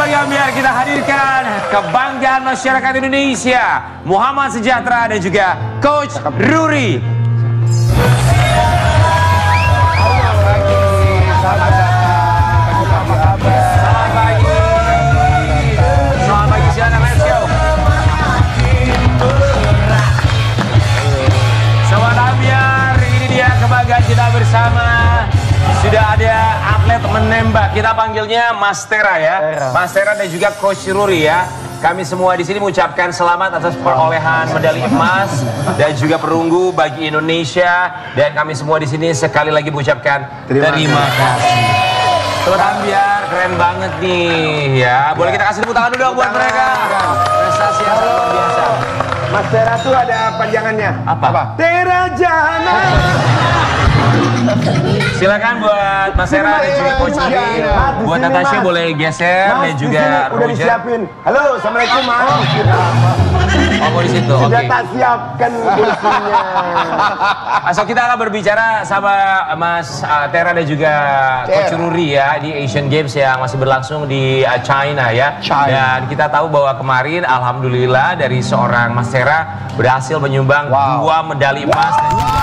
Bagi biar kita hadirkan kebanggaan masyarakat Indonesia, Muhammad Sejahtera dan juga Coach Ruri. Kita bersama sudah ada atlet menembak, kita panggilnya Mas Tera ya, Mas Tera dan juga Coach Ruri ya. Kami semua di sini mengucapkan selamat atas perolehan medali emas dan juga perunggu bagi Indonesia, dan kami semua di sini sekali lagi mengucapkan terima kasih. Tuhan biar keren banget nih ya. Boleh kita kasih tepuk tangan dulu dong buat mereka. Prestasi yang luar biasa. Mas Tera tuh ada panjangannya. Apa? Tera Jana. Silakan buat Mas Tera dan juga Coach Ruri. Buat Natasha boleh geser dan juga udah disiapin. Halo, assalamualaikum Mas. Oh, mau di situ. Sudah Oke. tak siapkan kursinya. So kita akan berbicara sama Mas Tera dan juga Coach Ruri ya di Asian Games yang masih berlangsung di China ya. Dan kita tahu bahwa kemarin alhamdulillah dari seorang Mas Tera berhasil menyumbang 2 medali emas dan juga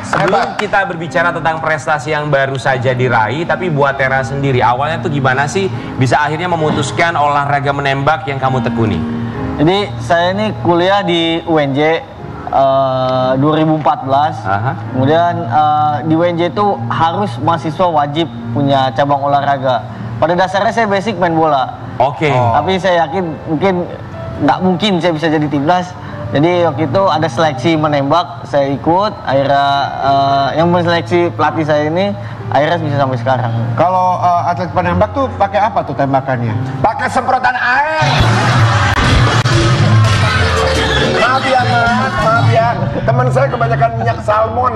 sebelum kita berbicara tentang prestasi yang baru saja diraih, tapi buat Tera sendiri, awalnya tuh gimana sih bisa akhirnya memutuskan olahraga menembak yang kamu tekuni? Jadi saya ini kuliah di UNJ 2014. Kemudian di UNJ itu harus mahasiswa wajib punya cabang olahraga. Pada dasarnya saya basic main bola. Oke. Tapi saya yakin nggak mungkin saya bisa jadi timnas. Jadi waktu itu ada seleksi menembak, saya ikut. Akhirnya yang menseleksi pelatih saya ini, akhirnya bisa sampai sekarang. Kalau atlet penembak tuh pakai apa tuh tembakannya? Pakai semprotan air. Maaf ya Mas, maaf ya. Teman saya kebanyakan minyak salmon.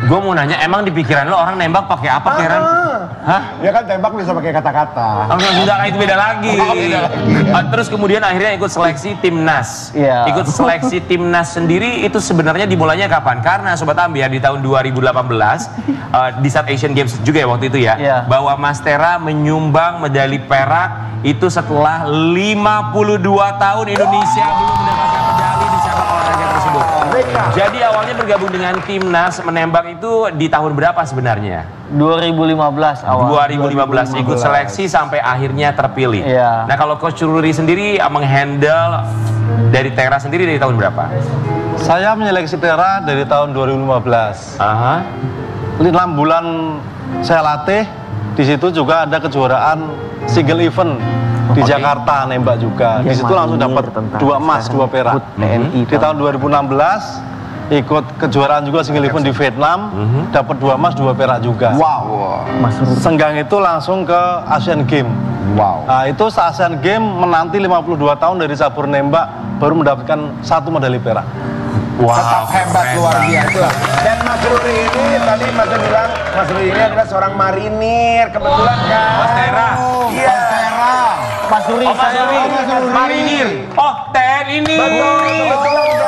Gue mau nanya, emang di pikiran lo orang nembak pakai apa, Karen? Hah? Ya kan tembak bisa pakai kata-kata. Enggak, itu beda lagi. Terus kemudian akhirnya ikut seleksi timnas. Iya. Ikut seleksi timnas sendiri itu sebenarnya dimulainya kapan? Karena Sobat Ambiar di tahun 2018 di saat Asian Games juga ya waktu itu ya, Iya. bahwa Mas Tera menyumbang medali perak itu setelah 52 tahun Indonesia belum mendapatkan medali di cabang olahraga tersebut. Jadi awalnya bergabung dengan timnas menembak itu di tahun berapa sebenarnya? 2015 awal. 2015 ikut seleksi sampai akhirnya terpilih. Iya. Nah kalau Coach Ruri sendiri menghandle dari Tera sendiri dari tahun berapa? Saya menyeleksi Tera dari tahun 2015. 6 bulan saya latih. Di situ juga ada kejuaraan single event di Jakarta nembak juga. Di situ langsung dapat 2 emas, 2 perak. Di tahun 2016 ikut kejuaraan juga single event di Vietnam, dapat 2 emas, 2 perak juga. Senggang itu langsung ke Asian Games. Nah, itu Asian Games menanti 52 tahun dari cabur nembak baru mendapatkan 1 medali perak. Tetap hebat, luar biasa. Dan Mas Ruri ini tadi Mas bilang, Mas Ruri ini adalah seorang marinir, kebetulan kan? Mas Tera. Iya. Mas Tera. Mas Ruri, Oh Mas Ruri, marinir. Oh TNI ini. Kebetulan kan?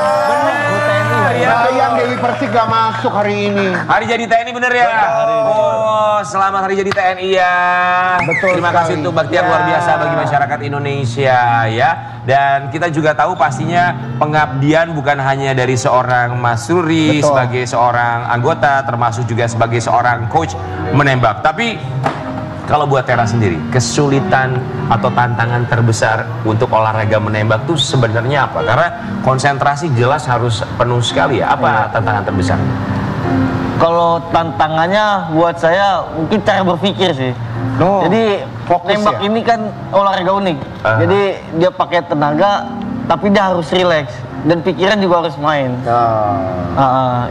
Sayang Dewi Persik gak masuk hari ini. Hari jadi TNI bener ya? Oh, selamat hari jadi TNI ya. Betul Terima kasih sekali. untuk bakti yang luar biasa bagi masyarakat Indonesia ya. Dan kita juga tahu pastinya pengabdian bukan hanya dari seorang Mas Ruri sebagai seorang anggota, termasuk juga sebagai seorang coach menembak. Tapi kalau buat Tera sendiri, kesulitan atau tantangan terbesar untuk olahraga menembak tuh sebenarnya apa? Karena konsentrasi jelas harus penuh sekali ya. Apa tantangan terbesar? kalau tantangannya buat saya mungkin cara berpikir sih. Jadi nembak ini kan olahraga unik. Jadi dia pakai tenaga tapi dia harus rileks dan pikiran juga harus main.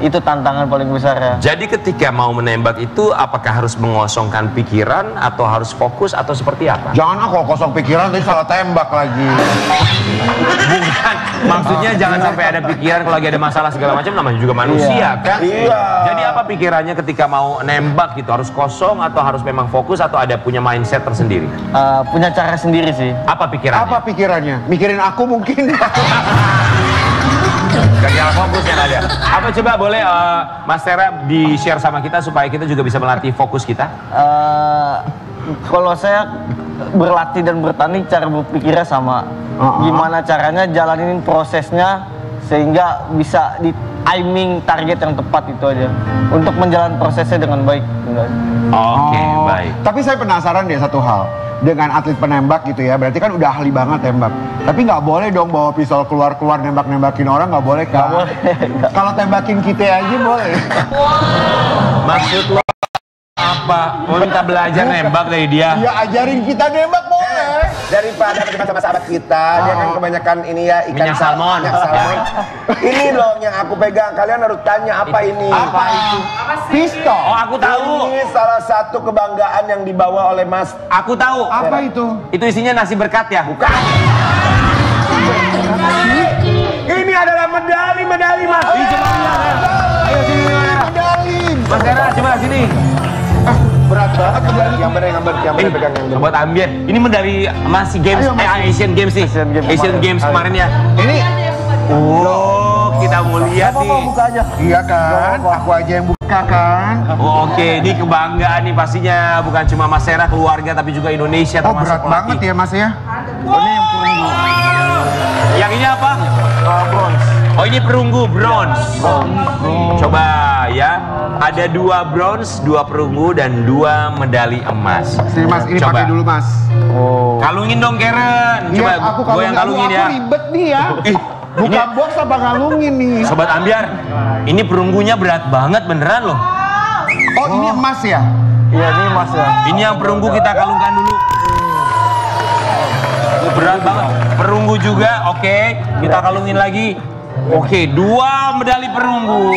Itu tantangan paling besar ya. Jadi ketika mau menembak itu apakah harus mengosongkan pikiran atau harus fokus atau seperti apa? Jangan kalau kosong pikiran nanti salah tembak lagi. Bukan, maksudnya jangan sampai ada pikiran kalau lagi ada masalah segala macam, namanya juga manusia kan? Jadi apa pikirannya ketika mau nembak gitu, harus kosong atau harus memang fokus atau ada punya mindset tersendiri? Punya cara sendiri sih. Apa pikirannya? Apa pikirannya? Mikirin aku mungkin. Gagal fokus yang ada. Apa coba boleh Mas Tera di-share sama kita supaya kita juga bisa melatih fokus kita? Kalau saya berlatih dan bertanding, cara berpikirnya sama. Gimana caranya jalanin prosesnya sehingga bisa di timing target yang tepat itu aja. Untuk menjalani prosesnya dengan baik. Oke, baik. Tapi saya penasaran deh satu hal. Dengan atlet penembak gitu ya, berarti kan udah ahli banget tembak. Tapi nggak boleh dong bawa pisau keluar-keluar nembak-nembakin orang, nggak boleh kan? Nggak boleh. Kalau tembakin kita aja boleh. Maksud lo apa? Mau minta belajar nembak dari dia? Ya ajarin kita nembak boleh. Daripada ketemu sama sahabat kita, dia kan kebanyakan ini ya ikan Minyak salmon. Minyak salmon. Ini loh yang aku pegang, kalian harus tanya apa ini? Apa itu? Pistol. Oh, aku tahu. Ini salah satu kebanggaan yang dibawa oleh Mas. Aku tahu. Apa itu? Itu isinya nasi berkat ya? Bukan. Ini adalah medali Mas. Ih, coba lihat ya. Ayo sini. Medali. Mas Tera, coba sini. Berat banget medali. Yang bener pegang yang bener. Sobat Ambiar, ini medali masih Games, Ayo, Mas. Asian Games nih. Asian Games kemarin ya. Ini Oh, kita mau lihat nih. Buka aja. iya kan? Aku aja yang buka kan? Oh, oke, ini kebanggaan nih pastinya bukan cuma Mas Tera, keluarga tapi juga Indonesia Oh termasuk berat pelatih. banget ya Mas ya? Ini yang perunggu. Yang ini apa? Bronze. Oh, ini perunggu bronze. Coba ya, ada 2 bronze, 2 perunggu dan 2 medali emas. Sini Mas, ini Coba. pakai dulu Mas. Kalungin dong Karen. Coba Iya, aku gue yang kalungin ya. Aku ribet nih ya. Buka box apa kalungin nih? Sobat Ambiar, ini perunggunya berat banget beneran loh. Oh ini emas ya? Iya, ini Mas ya. Ini yang perunggu kita kalungkan dulu. Ini berat banget. Perunggu juga, oke. Kita kalungin lagi. Oke, 2 medali perunggu.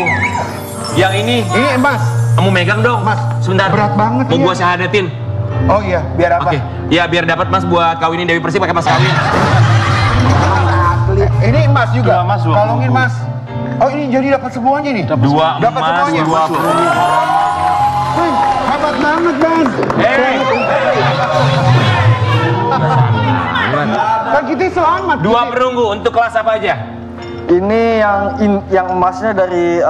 Yang ini, Ini emas. kamu megang dong. Mas, Sebentar. berat banget Mau ya. gua syahadatin. Oh iya, biar apa? Oke. Ya biar dapat Mas buat kawinin Dewi Persik pakai mas kawin. Ini emas juga. Dua emas, dua Kalungin perunggu. Mas. Oh ini jadi dapat semuanya nih. 2 Dapat emas, semuanya. 2 perunggu. Wih, hebat banget Bang. Hey. Kan kita selamat. 2 perunggu untuk kelas apa aja? Ini yang emasnya dari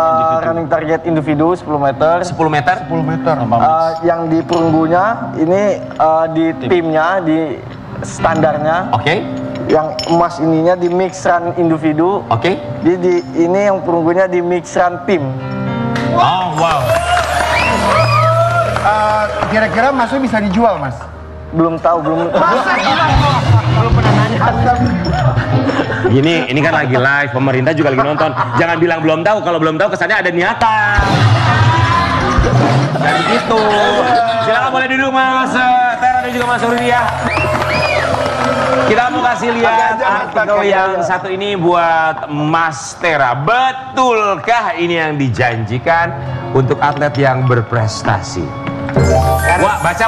running target individu 10 meter. 10 meter. 10 meter. Yang di perunggunya ini di timnya di standarnya. Oke. Yang emas ininya di mix run individu. Oke. Ini yang perunggunya di mix run tim. Oh, wow. Kira-kira masnya bisa dijual Mas? Belum tahu, belum pernah nanya. Ini kan lagi live, pemerintah juga lagi nonton. Jangan bilang belum tahu, kalau belum tahu kesannya ada niatan. Dan begitu. Silakan boleh duduk Mas Tera dan juga Mas Rudi ya. Kita mau kasih lihat artikel yang satu ini buat Mas Tera. Betulkah ini yang dijanjikan untuk atlet yang berprestasi? Wah, baca.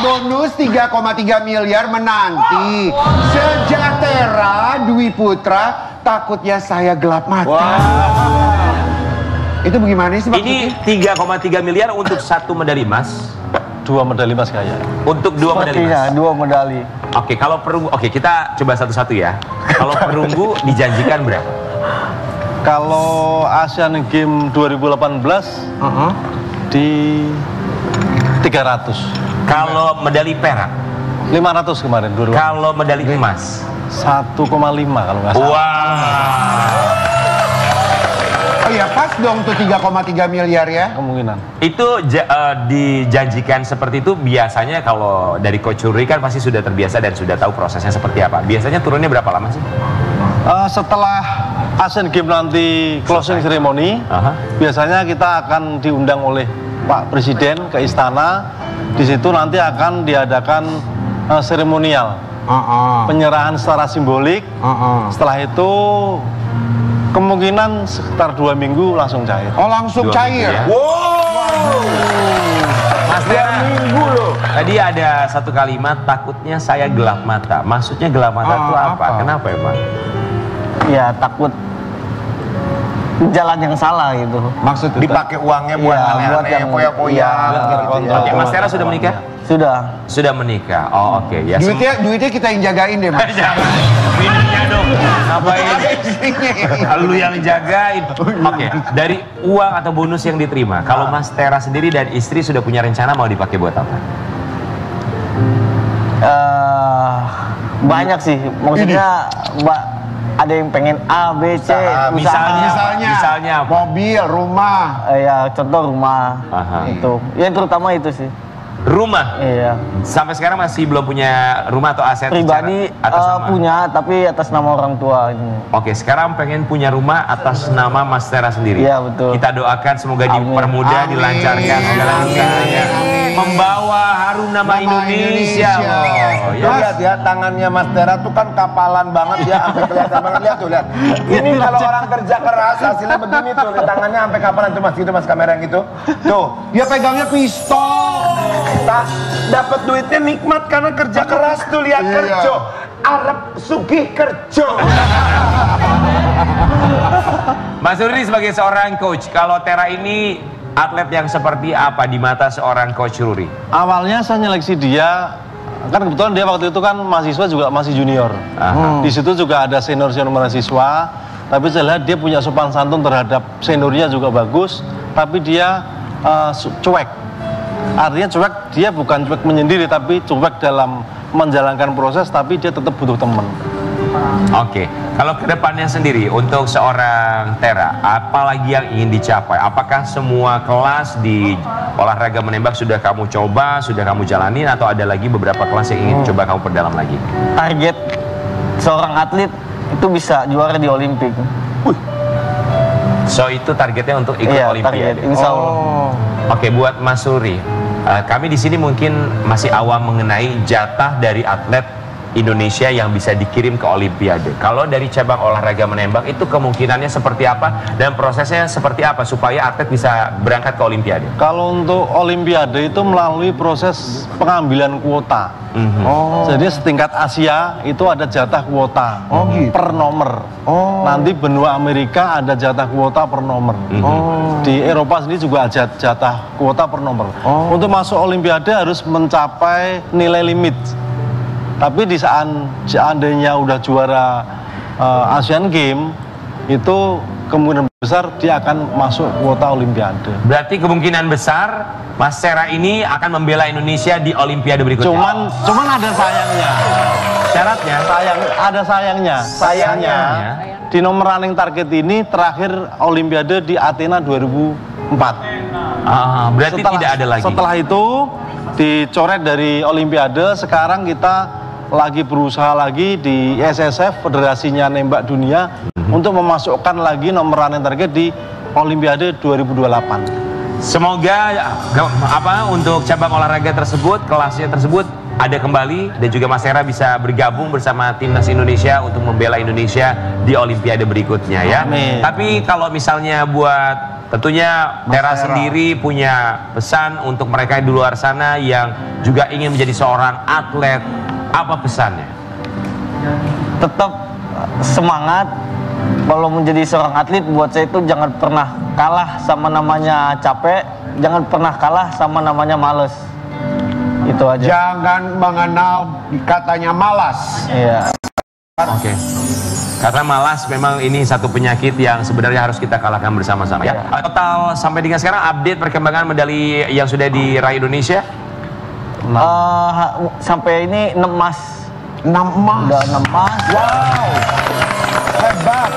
Bonus 3,3 miliar menanti. Sejahtera Dwi Putra, takutnya saya gelap mata. Itu bagaimana sih maksudnya? Ini 3,3 miliar untuk 1 medali emas. 2 medali emas kayaknya. Untuk 2 medali emas. 2 medali. Oke, kalau perunggu, oke kita coba satu-satu ya. Kalau perunggu dijanjikan berapa? Kalau Asian Games 2018 di 300. Kalau medali perak, 500 kemarin 2018. kalau medali emas, 1,5 kalau nggak salah. wow, Oh iya pas dong tuh 3,3 miliar ya. Kemungkinan. itu dijanjikan seperti itu biasanya kalau dari Coach Ruri kan pasti sudah terbiasa dan sudah tahu prosesnya seperti apa. Biasanya turunnya berapa lama sih? Setelah Asian Games nanti closing ceremony, biasanya kita akan diundang oleh Pak Presiden ke istana. Di situ nanti akan diadakan seremonial, penyerahan secara simbolik. Setelah itu kemungkinan sekitar 2 minggu langsung cair. Oh langsung 2 cair. minggu ya. Wow. Mas Tera, minggu loh. Tadi ada satu kalimat, takutnya saya gelap mata. Maksudnya gelap mata itu apa? apa? Kenapa emang? Ya takut jalan yang salah gitu. Maksud Dipakai uangnya buat aneh-aneh, poya-poya. Oke, Mas Tera sudah menikah? Sudah menikah. Oh, oke. Ya, duitnya kita yang jagain deh, Mas. jangan. Bininya dong. Ngapain? Lu yang jagain. Oke, dari uang atau bonus yang diterima, kalau Mas Tera sendiri dan istri sudah punya rencana mau dipakai buat apa? Banyak sih, maksudnya ada yang pengen A, B, C, misalnya mobil, rumah. Ya contoh rumah. Itu, ya terutama itu sih. Rumah? Iya. Sampai sekarang masih belum punya rumah atau aset pribadi? Punya, tapi atas nama orang tua ini. Oke, sekarang pengen punya rumah atas nama Mas Tera sendiri. Iya, betul. Kita doakan semoga dipermudah, dilancarkan segala usahanya. Membawa harum nama Indonesia. Ya, lihat ya, tangannya Mas Tera tuh kan kapalan banget ya, sampai kelihatan banget. Lihat tuh, lihat. Ini kalau orang kerja keras hasilnya begini tuh, tangannya sampai kapalan tuh Mas, gitu Mas, kamera yang gitu. Tuh, Dia pegangnya pistol. dapat duitnya nikmat karena kerja keras tuh, lihat kerja. Arab sugih kerja. Mas Rudi sebagai seorang coach, kalau Tera ini atlet yang seperti apa di mata seorang coach Ruri? Awalnya saya nyeleksi dia, kan kebetulan dia waktu itu kan mahasiswa juga masih junior. Di situ juga ada senior-senior mahasiswa, tapi saya lihat dia punya sopan santun terhadap seniornya juga bagus, tapi dia cuek. Artinya cuek, dia bukan cuek menyendiri, tapi cuek dalam menjalankan proses, tapi dia tetap butuh teman. Oke, kalau ke depannya sendiri untuk seorang Tera, apalagi yang ingin dicapai? Apakah semua kelas di olahraga menembak sudah kamu coba, sudah kamu jalanin, atau ada lagi beberapa kelas yang ingin coba kamu perdalam lagi? Target seorang atlet itu bisa juara di Olimpik. So itu targetnya untuk ikut Olimpiade. Insya Allah. Oke, buat Mas Ruri, kami di sini mungkin masih awam mengenai jatah dari atlet Indonesia yang bisa dikirim ke Olimpiade. Kalau dari cabang olahraga menembak itu kemungkinannya seperti apa dan prosesnya seperti apa supaya atlet bisa berangkat ke Olimpiade? Kalau untuk Olimpiade itu melalui proses pengambilan kuota. Jadi setingkat Asia itu ada jatah kuota per nomor. Nanti benua Amerika ada jatah kuota per nomor. Di Eropa sendiri juga ada jatah kuota per nomor. Untuk masuk Olimpiade harus mencapai nilai limit. Tapi di saat seandainya udah juara Asian Games, itu kemungkinan besar dia akan masuk kuota Olimpiade. Berarti kemungkinan besar Mas Tera ini akan membela Indonesia di Olimpiade berikutnya. Cuman ada sayangnya. Syaratnya? Ada sayangnya. Sayangnya di nomor running target ini terakhir Olimpiade di Athena 2004. Berarti tidak ada lagi. Setelah itu dicoret dari Olimpiade. Sekarang kita lagi berusaha lagi di SSF, Federasinya Nembak Dunia, untuk memasukkan lagi nomor running target di Olimpiade 2028. Semoga untuk cabang olahraga tersebut, kelasnya tersebut ada kembali dan juga Mas Tera bisa bergabung bersama timnas Indonesia untuk membela Indonesia di Olimpiade berikutnya ya. Amin. Tapi kalau misalnya buat tentunya Tera sendiri punya pesan untuk mereka di luar sana yang juga ingin menjadi seorang atlet, apa pesannya? Tetap semangat. Kalau menjadi seorang atlet, buat saya itu jangan pernah kalah sama namanya capek, jangan pernah kalah sama namanya males. Itu aja. Jangan mengenal katanya malas. Iya. Oke. Karena malas memang ini satu penyakit yang sebenarnya harus kita kalahkan bersama-sama ya. Total sampai dengan sekarang update perkembangan medali yang sudah diraih Indonesia? Sampai ini 6 emas. 6 emas. Udah 6 emas. Wow. Hebat.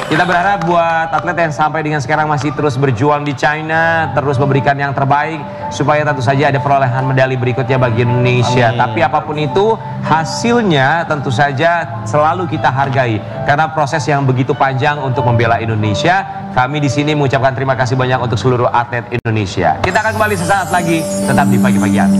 Kita berharap buat atlet yang sampai dengan sekarang masih terus berjuang di China, terus memberikan yang terbaik supaya tentu saja ada perolehan medali berikutnya bagi Indonesia. Amin. Tapi apapun itu hasilnya tentu saja selalu kita hargai karena proses yang begitu panjang untuk membela Indonesia. Kami di sini mengucapkan terima kasih banyak untuk seluruh atlet Indonesia. Kita akan kembali sesaat lagi, tetap di pagi-pagi hari.